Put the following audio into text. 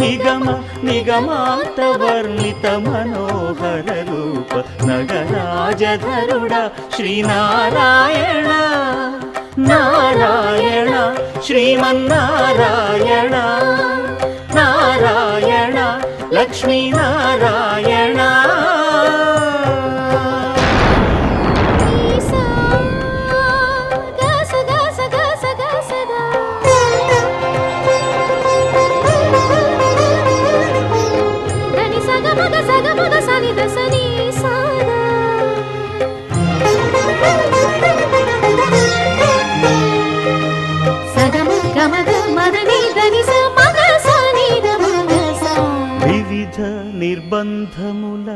నిగమ నిగమాంతవర్ణిత మనోహర రూప నగరాజధరుడ శ్రీనారాయణ నారాయణ శ్రీమన్నారాయణ నారాయణ లక్ష్మీనారాయణ వివిధ నిర్బంధముల